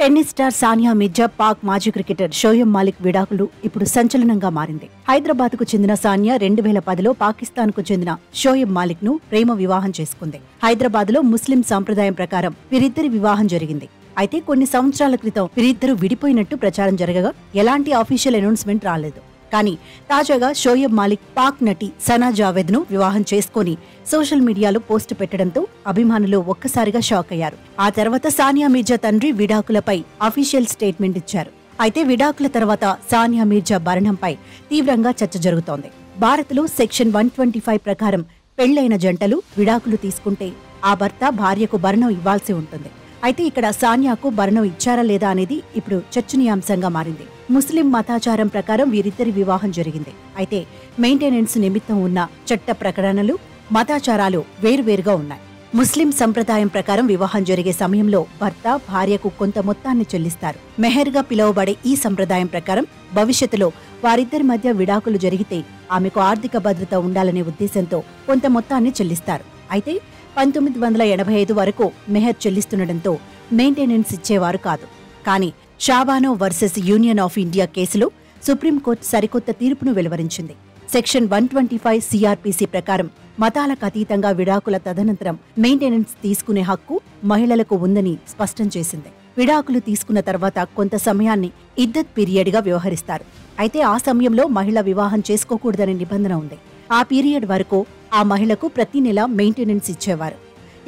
Tennis star Sania Mirza, Pak మాజీ cricketer Shoaib Malik విడాకులు ఇప్పుడు సంచలనంగా మారింది. హైదరాబాద్ కు చెందిన సానియా 2010లో పాకిస్తాన్ కు చెందిన షోయబ్ మాలిక్ ను ప్రేమ వివాహం చేసుకుంది. హైదరాబాద్ లో ముస్లిం సంప్రదాయం ప్రకారం వీరిద్దరి వివాహం జరిగింది. అయితే కొన్ని సంవత్సరాల క్రితం వీరిద్దరూ విడిపోయినట్టు ప్రచారం జరగగా ఎలాంటి అఫీషియల్ అనౌన్స్మెంట్ రాలేదు. కానీ తాజాగా షోయబ్ మాలిక్ పాక్ నటి సనా జావేద్ ను వివాహం చేసుకుని సోషల్ మీడియాలో పోస్టు పెట్టడంతో అభిమానులు ఒక్కసారిగా షాక్ అయ్యారు. ఆ తర్వాత సానియా మిర్జా తండ్రి విడాకులపై అఫీషియల్ స్టేట్మెంట్ ఇచ్చారు. అయితే విడాకుల తర్వాత సానియా మిర్జా భరణంపై తీవ్రంగా చర్చ జరుగుతోంది. భారత్లో సెక్షన్ 125 ప్రకారం పెళ్లైన జంటలు విడాకులు తీసుకుంటే ఆ భర్త భార్యకు భరణం ఇవ్వాల్సి ఉంటుంది. అయితే ఇక్కడ సానియాకు భరణం ఇచ్చారా లేదా అనేది ఇప్పుడు చర్చనీయాంశంగా మారింది. ముస్లిం మతాచారం ప్రకారం వీరిద్దరి వివాహం జరిగింది. అయితే మెయింటెనెన్స్ నిమిత్తం ఉన్న చట్ట ప్రకటనలు, మతాచారాలు వేరువేరుగా ఉన్నాయి. ముస్లిం సంప్రదాయం ప్రకారం వివాహం జరిగే సమయంలో భర్త భార్యకు కొంత మొత్తాన్ని చెల్లిస్తారు. మెహర్గా పిలువబడే ఈ సంప్రదాయం ప్రకారం భవిష్యత్తులో వారిద్దరి మధ్య విడాకులు జరిగితే ఆమెకు ఆర్థిక భద్రత ఉండాలనే ఉద్దేశంతో కొంత మొత్తాన్ని చెల్లిస్తారు. అయితే 1985 వరకు మెహర్ చెల్లిస్తుండటంతో మెయింటెనెన్స్ ఇచ్చేవారు కాదు. కానీ Shah Bano versus union of India కేసులో సుప్రీంకోర్టు సరికొత్త తీర్పును వెలువరించింది. సెక్షన్ 125 సిఆర్పిసి ప్రకారం మతాలకు అతీతంగా విడాకుల తదనంతరం మెయింటెనెన్స్ తీసుకునే హక్కు మహిళలకు ఉందని స్పష్టం చేసింది. విడాకులు తీసుకున్న తర్వాత కొంత సమయాన్ని ఇద్దత్ పీరియడ్గా వ్యవహరిస్తారు. అయితే ఆ సమయంలో మహిళ వివాహం చేసుకోకూడదనే నిబంధన ఉంది. ఆ పీరియడ్ వరకు ఆ మహిళకు ప్రతి నెల మెయింటెనెన్స్ ఇచ్చేవారు.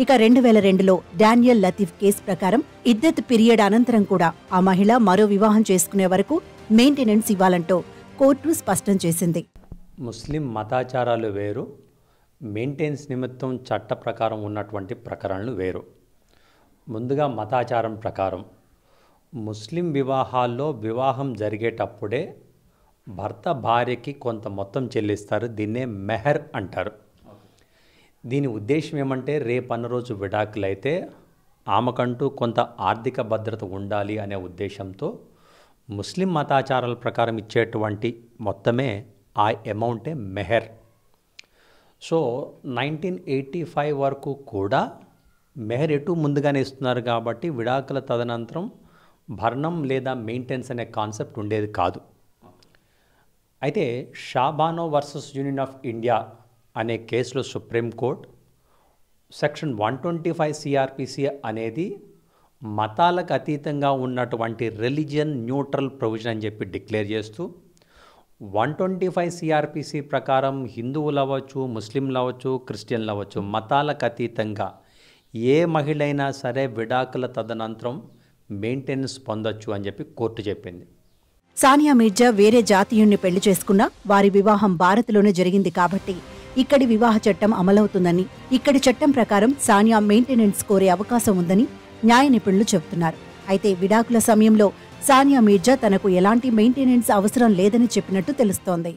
ఇక 2002లో డానియల్ లతీఫ్ కేసు ప్రకారం ఇద్దత్ పీరియడ్ అనంతరం కూడా ఆ మహిళ మరో వివాహం చేసుకునే వరకు మెయింటెనెన్స్ ఇవ్వాలంటూ కోర్టు స్పష్టం చేసింది. ముస్లిం మతాచారాలు వేరు, మెయింటెనెన్స్ నిమిత్తం చట్ట ప్రకారం ఉన్నటువంటి ప్రకరణలు వేరు. ముందుగా మతాచారం ప్రకారం ముస్లిం వివాహాల్లో వివాహం జరిగేటప్పుడే భర్త భార్యకి కొంత మొత్తం చెల్లిస్తారు. దీన్నే మెహర్ అంటారు. దీని ఉద్దేశం ఏమంటే రేపన్న రోజు విడాకులైతే ఆమెకంటూ కొంత ఆర్థిక భద్రత ఉండాలి అనే ఉద్దేశంతో ముస్లిం మతాచారాల ప్రకారం ఇచ్చేటువంటి మొత్తమే ఆ అమౌంటే మెహర్. సో 1985 వరకు కూడా మెహర్ ఎటు ముందుగానే ఇస్తున్నారు కాబట్టి విడాకుల తదనంతరం భరణం లేదా మెయింటెనెన్స్ అనే కాన్సెప్ట్ ఉండేది కాదు. అయితే Shah Bano versus union of India అనే కేసులో సుప్రీంకోర్టు సెక్షన్ 125 సిఆర్పిసి అనేది మతాలకు అతీతంగా ఉన్నటువంటి రిలీజియన్ న్యూట్రల్ ప్రొవిజన్ అని చెప్పి డిక్లేర్ చేస్తూ 125 సిఆర్పిసి ప్రకారం హిందువులు అవ్వచ్చు, ముస్లింలు అవ్వచ్చు, క్రిస్టియన్లు అవ్వచ్చు, మతాలకు అతీతంగా ఏ మహిళ అయినా సరే విడాకుల తదనంతరం మెయింటెనెన్స్ పొందొచ్చు అని చెప్పి కోర్టు చెప్పింది. సానియా మిర్జా వేరే జాతీయుణ్ణి పెళ్లి చేసుకున్నా వారి వివాహం భారత్లోనే జరిగింది కాబట్టి ఇక్కడి వివాహ చట్టం అమలవుతుందని, ఇక్కడి చట్టం ప్రకారం సానియా మెయింటెనెన్స్ కోరే అవకాశం ఉందని న్యాయ నిపుణులు చెబుతున్నారు. అయితే విడాకుల సమయంలో సానియా మిర్జా తనకు ఎలాంటి మెయింటెనెన్స్ అవసరం లేదని చెప్పినట్టు తెలుస్తోంది.